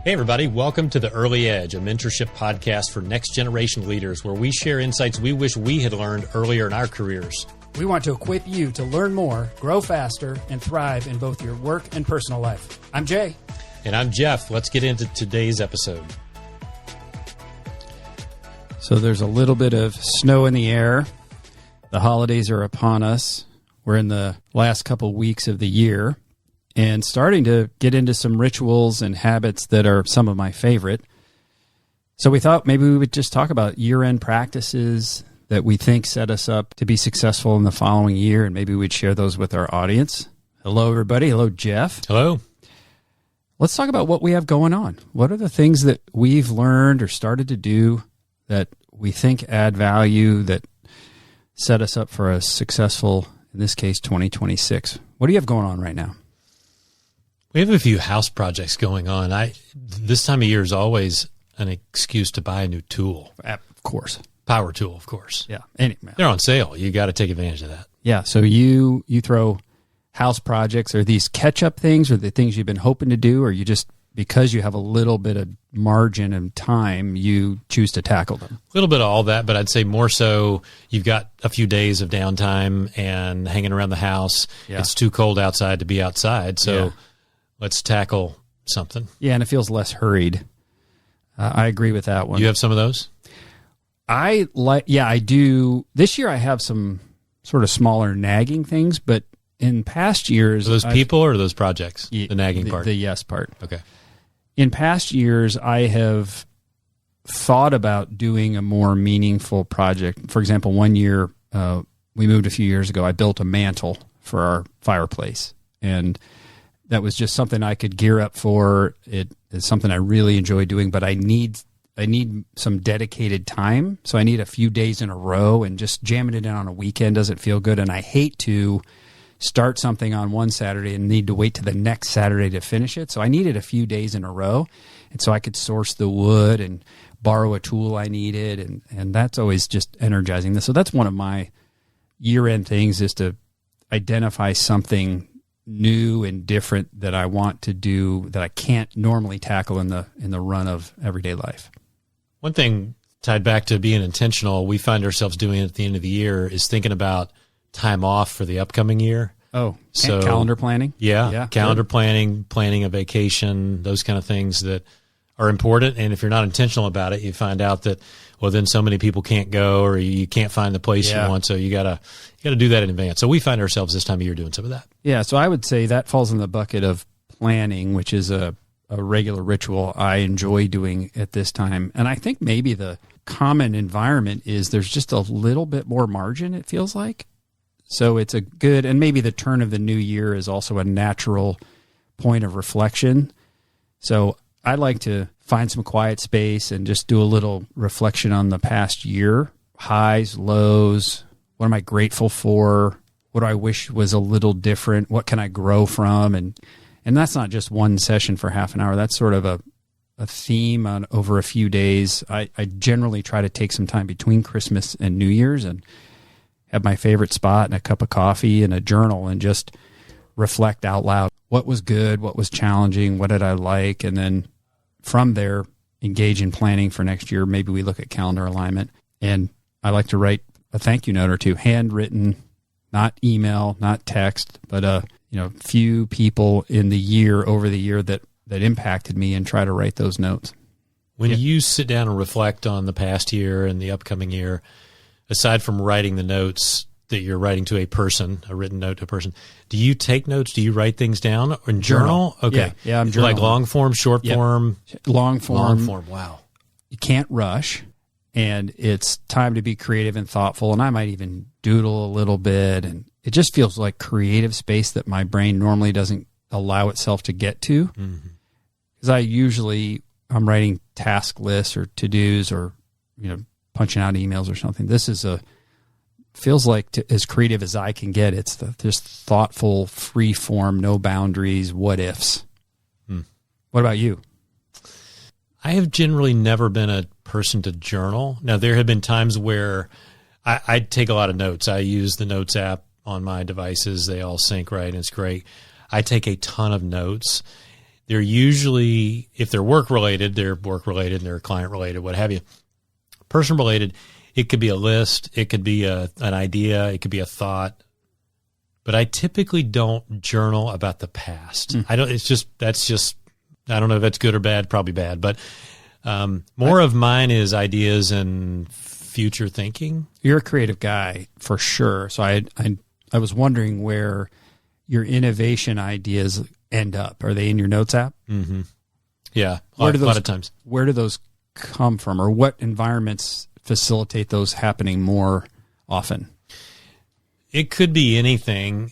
Hey, everybody. Welcome to The Early Edge, a mentorship podcast for next generation leaders where we share insights we wish we had learned earlier in our careers. We want to equip you to learn more, grow faster, and thrive in both your work and personal life. I'm Jay. And I'm Jeff. Let's get into today's episode. So there's a little bit of snow in the air. The holidays are upon us. We're in the last couple weeks of the year and starting to get into some rituals and habits that are some of my favorite. So we thought maybe we would just talk about year-end practices that we think set us up to be successful in the following year, and maybe we'd share those with our audience. Hello, everybody. Hello, Jeff. Hello. Let's talk about what we have going on. What are the things that we've learned or started to do that we think add value, that set us up for a successful, in this case, 2026? What do you have going on right now? We have a few house projects going on. This time of year is always an excuse to buy a new tool. Of course. Power tool, of course. Yeah. They're on sale. You got to take advantage of that. Yeah. So you throw house projects. Are these catch-up things, or the things you've been hoping to do, or you just, because you have a little bit of margin and time, you choose to tackle them? A little bit of all that, but I'd say more so you've got a few days of downtime and hanging around the house. Yeah. It's too cold outside to be outside, so let's tackle something. Yeah, and it feels less hurried. I agree with that one. You have some of those? I do. This year I have some sort of smaller nagging things, but in past years... Are those people or those projects? The nagging part? The yes part. Okay. In past years, I have thought about doing a more meaningful project. For example, one year, we moved a few years ago, I built a mantle for our fireplace. And that was just something I could gear up for. It is something I really enjoy doing, but I need some dedicated time. So I need a few days in a row, and just jamming it in on a weekend doesn't feel good. And I hate to start something on one Saturday and need to wait to the next Saturday to finish it. So I needed a few days in a row. And so I could source the wood and borrow a tool I needed. And that's always just energizing. So that's one of my year-end things, is to identify something new and different that I want to do that I can't normally tackle in the run of everyday life. One thing tied back to being intentional, we find ourselves doing at the end of the year, is thinking about time off for the upcoming year. Oh, so calendar planning? Yeah, calendar planning, planning a vacation, those kind of things that are important. And if you're not intentional about it, you find out that, well, then so many people can't go, or you can't find the place you want. So you gotta do that in advance. So we find ourselves this time of year doing some of that. Yeah. So I would say that falls in the bucket of planning, which is a regular ritual I enjoy doing at this time. And I think maybe the common environment is there's just a little bit more margin, it feels like. So it's a good, and maybe the turn of the new year is also a natural point of reflection. So I like to find some quiet space and just do a little reflection on the past year, highs, lows. What am I grateful for? What do I wish was a little different? What can I grow from? And that's not just one session for half an hour. That's sort of a theme over a few days. I generally try to take some time between Christmas and New Year's and have my favorite spot and a cup of coffee and a journal and just reflect out loud. What was good? What was challenging? What did I like? And then from there, engage in planning for next year. Maybe we look at calendar alignment. And I like to write a thank you note or two, handwritten, not email, not text, but few people in the year, over the year that impacted me, and try to write those notes. When you sit down and reflect on the past year and the upcoming year, aside from writing the notes that you're writing to a person, a written note to a person, do you take notes? Do you write things down or in journal? Okay. Yeah, I'm journaling. Like long form, short form? Long form. Long form, wow. You can't rush, and it's time to be creative and thoughtful, and I might even doodle a little bit, and it just feels like creative space that my brain normally doesn't allow itself to get to. Because I'm writing task lists or to-dos, or punching out emails or something. This is feels like as creative as I can get. It's just thoughtful, free form, no boundaries, what ifs. What about you? I have generally never been a person to journal. Now, there have been times where I take a lot of notes. I use the Notes app on my devices. They all sync right, and it's great. I take a ton of notes. they're usually, if they're work related, they're client related, what have you. Person related, it could be a list, it could be an idea, it could be a thought. But I typically don't journal about the past. I don't know if that's good or bad, probably bad, but more of mine is ideas and future thinking. You're a creative guy for sure. So I was wondering where your innovation ideas end up. Are they in your notes app? Mm-hmm. Yeah, a lot of times. Where do those come from, or what environments facilitate those happening more often? It could be anything.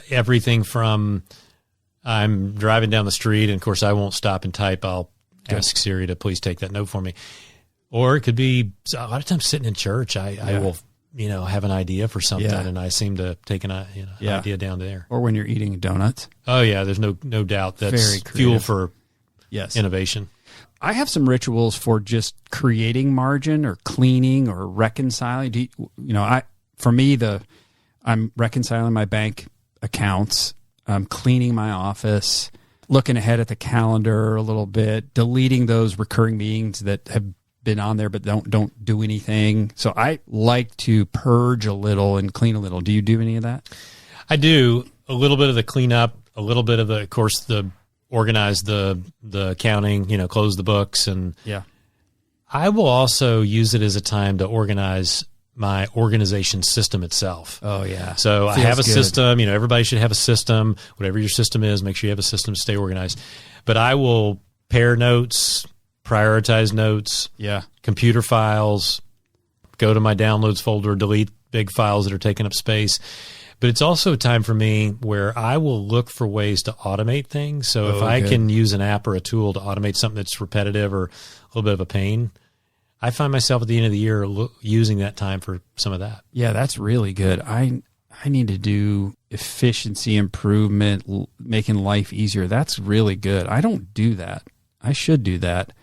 Everything from I'm driving down the street, and of course I won't stop and type. I'll ask Siri to please take that note for me. Or it could be a lot of times sitting in church. I will, have an idea for something, and I seem to take an idea down there. Or when you're eating donuts. Oh yeah, there's no doubt that's fuel for innovation. I have some rituals for just creating margin or cleaning or reconciling. I'm reconciling my bank accounts. I'm cleaning my office, looking ahead at the calendar a little bit, deleting those recurring meetings that have been on there but don't do anything. So I like to purge a little and clean a little. Do you do any of that? I do a little bit of the cleanup, a little bit of of course, the organize the accounting, close the books. And I will also use it as a time to organize my organization system itself. Oh yeah. So I have a system, everybody should have a system, whatever your system is, make sure you have a system to stay organized. But I will pair notes, prioritize notes, computer files, go to my downloads folder, delete big files that are taking up space. But it's also a time for me where I will look for ways to automate things. So if I can use an app or a tool to automate something that's repetitive or a little bit of a pain, I find myself at the end of the year using that time for some of that. Yeah, that's really good. I need to do efficiency improvement, making life easier. That's really good. I don't do that. I should do that.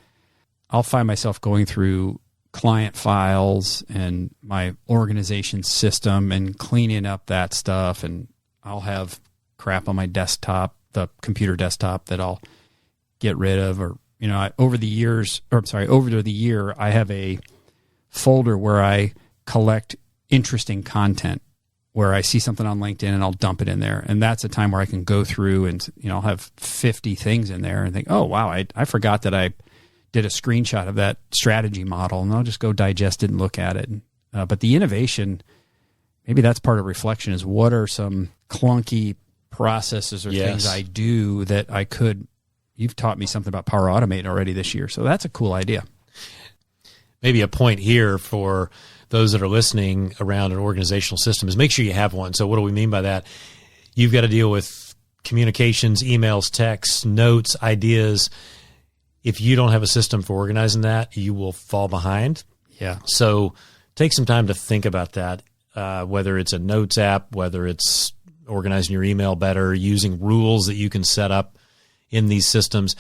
I'll find myself going through client files and my organization system and cleaning up that stuff. And I'll have crap on my desktop, the computer desktop, that I'll get rid of. Or, over the year, I have a folder where I collect interesting content, where I see something on LinkedIn and I'll dump it in there. And that's a time where I can go through and, I'll have 50 things in there and think, oh, wow, I forgot that I did a screenshot of that strategy model, and I'll just go digest it and look at it. But the innovation, maybe that's part of reflection, is what are some clunky processes or things I do that I could. You've taught me something about Power Automate already this year, so that's a cool idea. Maybe a point here for those that are listening around an organizational system is make sure you have one. So what do we mean by that? You've got to deal with communications, emails, texts, notes, ideas. If you don't have a system for organizing that, you will fall behind. Yeah. So take some time to think about that, whether it's a notes app, whether it's organizing your email better, using rules that you can set up in these systems.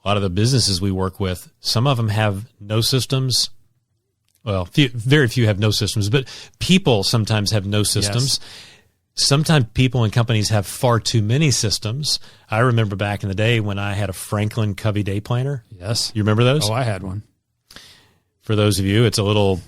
A lot of the businesses we work with, some of them have no systems. Well, very few have no systems, but people sometimes have no systems. Yes. Sometimes people in companies have far too many systems. I remember back in the day when I had a Franklin Covey day planner. Yes. You remember those? Oh, I had one. For those of you, it's a little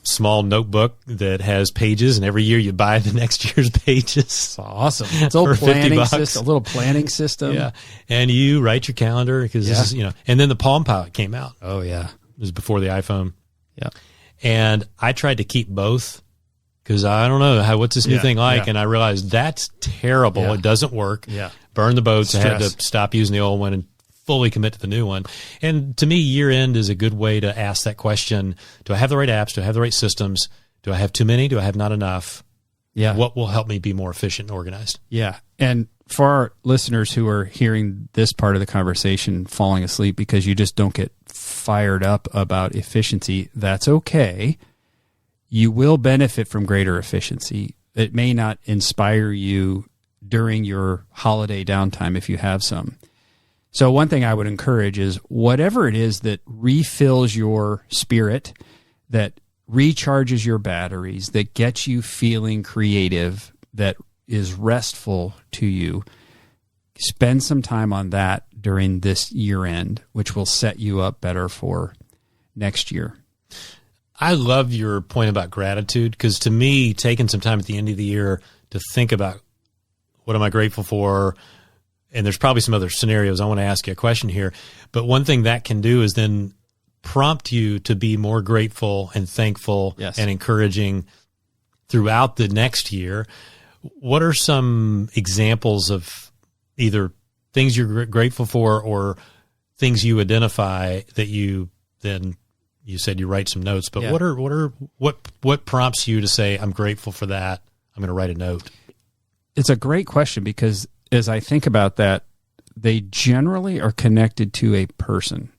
small notebook that has pages, and every year you buy the next year's pages. It's awesome. It's a little planning system, a little planning system. Yeah. And you write your calendar because this is, and then the Palm Pilot came out. Oh yeah. It was before the iPhone. Yeah. And I tried to keep both because I don't know what's this new thing like. And I realized that's terrible. Yeah. It doesn't work. Yeah. Burn the boats. I had to stop using the old one and fully commit to the new one. And to me, year end is a good way to ask that question. Do I have the right apps? Do I have the right systems? Do I have too many? Do I have not enough? Yeah. What will help me be more efficient and organized? Yeah. And for our listeners who are hearing this part of the conversation falling asleep because you just don't get fired up about efficiency, that's okay. You will benefit from greater efficiency. It may not inspire you during your holiday downtime if you have some. So one thing I would encourage is whatever it is that refills your spirit, that recharges your batteries, that gets you feeling creative, that is restful to you, spend some time on that during this year end, which will set you up better for next year. I love your point about gratitude, because to me, taking some time at the end of the year to think about what am I grateful for, and there's probably some other scenarios. I want to ask you a question here, but one thing that can do is then prompt you to be more grateful and thankful and encouraging throughout the next year. What are some examples of either things you're grateful for or things you identify that you then, you said you write some notes, but what prompts you to say, I'm grateful for that, I'm going to write a note? It's a great question, because as I think about that, they generally are connected to a person.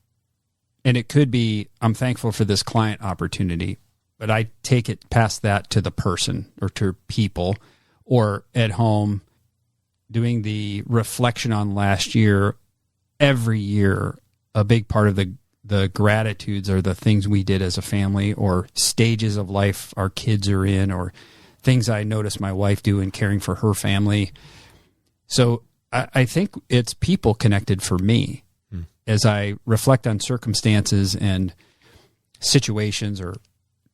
And it could be, I'm thankful for this client opportunity, but I take it past that to the person or to people, or at home doing the reflection on last year. Every year, a big part of the gratitudes are the things we did as a family, or stages of life our kids are in, or things I noticed my wife do in caring for her family. So I think it's people connected for me. As I reflect on circumstances and situations or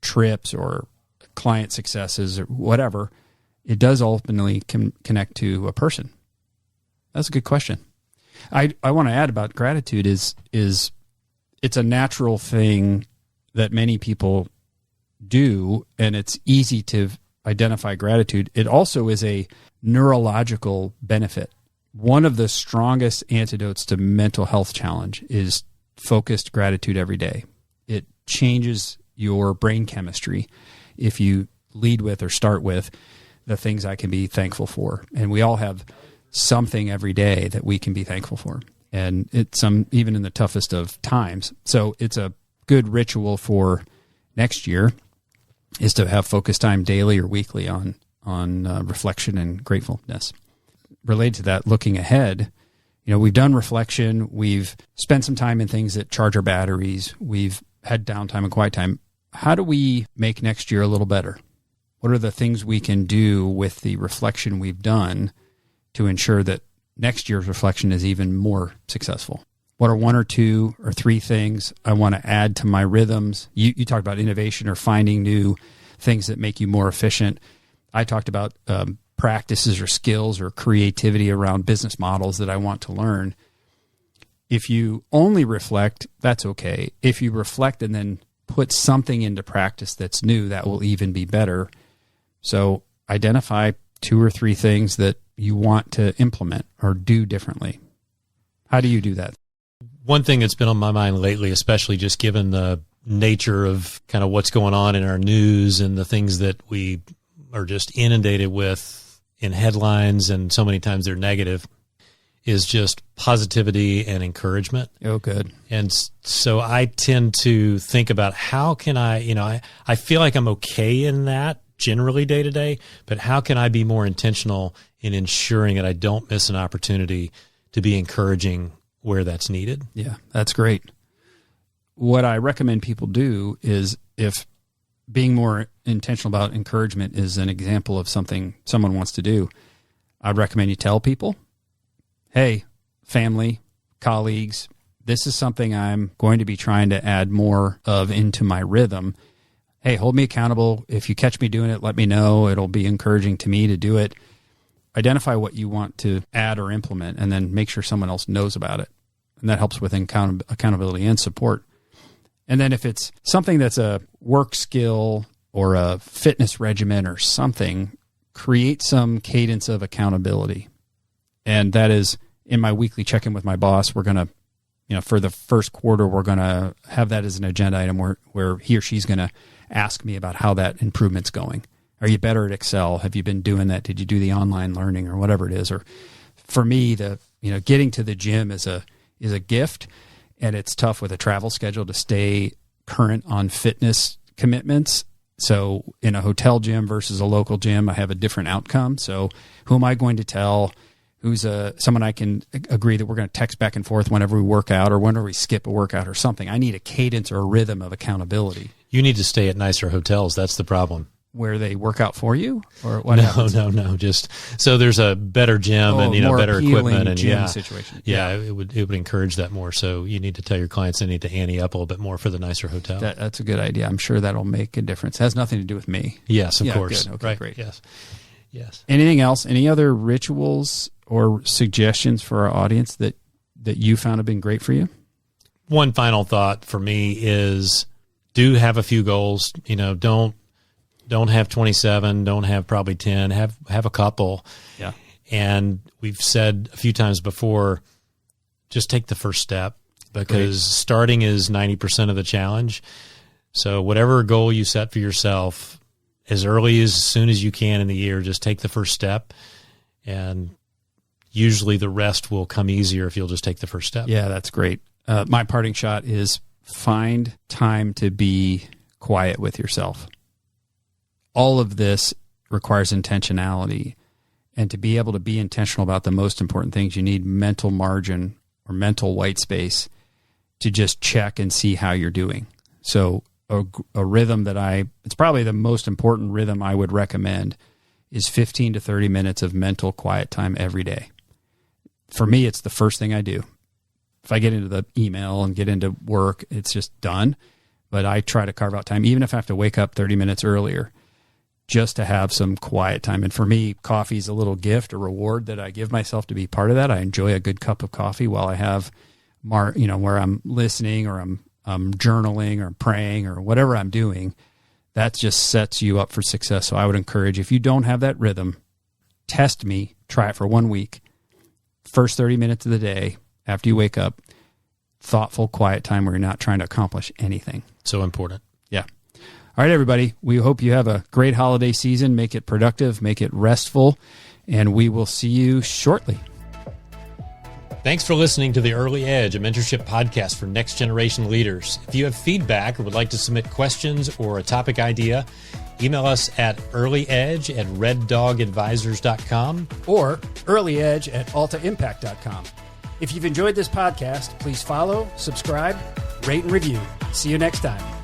trips or client successes or whatever, it does ultimately connect to a person. That's a good question. I want to add about gratitude is it's a natural thing that many people do, and it's easy to identify gratitude. It also is a neurological benefit. One of the strongest antidotes to mental health challenge is focused gratitude every day. It changes your brain chemistry if you lead with or start with the things I can be thankful for. And we all have something every day that we can be thankful for. And it's even in the toughest of times. So it's a good ritual for next year is to have focus time daily or weekly on reflection and gratefulness. Related to that, looking ahead, we've done reflection. We've spent some time in things that charge our batteries. We've had downtime and quiet time. How do we make next year a little better? What are the things we can do with the reflection we've done to ensure that next year's reflection is even more successful? What are one or two or three things I want to add to my rhythms? You talked about innovation or finding new things that make you more efficient. I talked about practices or skills or creativity around business models that I want to learn. If you only reflect, that's okay. If you reflect and then put something into practice that's new, that will even be better. So identify 2 or 3 things that you want to implement or do differently. How do you do that? One thing that's been on my mind lately, especially just given the nature of kind of what's going on in our news and the things that we are just inundated with in headlines, and so many times they're negative, is just positivity and encouragement. Oh, good. And so I tend to think about how can I feel like I'm okay in that generally day to day, but how can I be more intentional in ensuring that I don't miss an opportunity to be encouraging where that's needed? Yeah, that's great. What I recommend people do is, if being more intentional about encouragement is an example of something someone wants to do, I'd recommend you tell people, hey, family, colleagues, this is something I'm going to be trying to add more of into my rhythm. Hey, hold me accountable. If you catch me doing it, let me know. It'll be encouraging to me to do it. Identify what you want to add or implement, and then make sure someone else knows about it. And that helps with accountability and support. And then if it's something that's a work skill or a fitness regimen or something, create some cadence of accountability. And that is, in my weekly check-in with my boss, we're going to, for the first quarter, we're going to have that as an agenda item where he or she's going to ask me about how that improvement's going. Are you better at Excel? Have you been doing that? Did you do the online learning or whatever it is? Or for me, getting to the gym is a gift, and it's tough with a travel schedule to stay current on fitness commitments. So in a hotel gym versus a local gym, I have a different outcome. So who am I going to tell? Who's someone I can agree that we're going to text back and forth whenever we work out or whenever we skip a workout or something? I need a cadence or a rhythm of accountability. You need to stay at nicer hotels. That's the problem. where they work out for you, or what? No. Just so there's a better gym and better equipment and gym situation. Yeah, it would encourage that more. So you need to tell your clients they need to ante up a little bit more for the nicer hotel. That's a good idea. I'm sure that'll make a difference. It has nothing to do with me. Yes, of course. Good. Okay, right. Great. Yes. Anything else? Any other rituals or suggestions for our audience that you found have been great for you? One final thought for me is do have a few goals. Don't have 27, don't have probably 10, have a couple. Yeah. And we've said a few times before, just take the first step, because starting is 90% of the challenge. So whatever goal you set for yourself, as soon as you can in the year, just take the first step, and usually the rest will come easier if you'll just take the first step. Yeah, that's great. My parting shot is find time to be quiet with yourself. All of this requires intentionality, and to be able to be intentional about the most important things, you need mental margin or mental white space to just check and see how you're doing. So a rhythm it's probably the most important rhythm I would recommend is 15 to 30 minutes of mental quiet time every day. For me, it's the first thing I do. If I get into the email and get into work, it's just done. But I try to carve out time, even if I have to wake up 30 minutes earlier, just to have some quiet time. And for me, coffee is a little gift, a reward that I give myself to be part of that. I enjoy a good cup of coffee while I have, where I'm listening or I'm journaling or praying or whatever I'm doing. That just sets you up for success. So I would encourage, if you don't have that rhythm, test me, try it for 1 week. First 30 minutes of the day after you wake up, thoughtful, quiet time where you're not trying to accomplish anything. So important. Yeah. All right, everybody. We hope you have a great holiday season. Make it productive, make it restful, and we will see you shortly. Thanks for listening to The Early Edge, a mentorship podcast for next generation leaders. If you have feedback or would like to submit questions or a topic idea, email us at earlyedge@reddogadvisors.com or earlyedge@altaimpact.com. If you've enjoyed this podcast, please follow, subscribe, rate, and review. See you next time.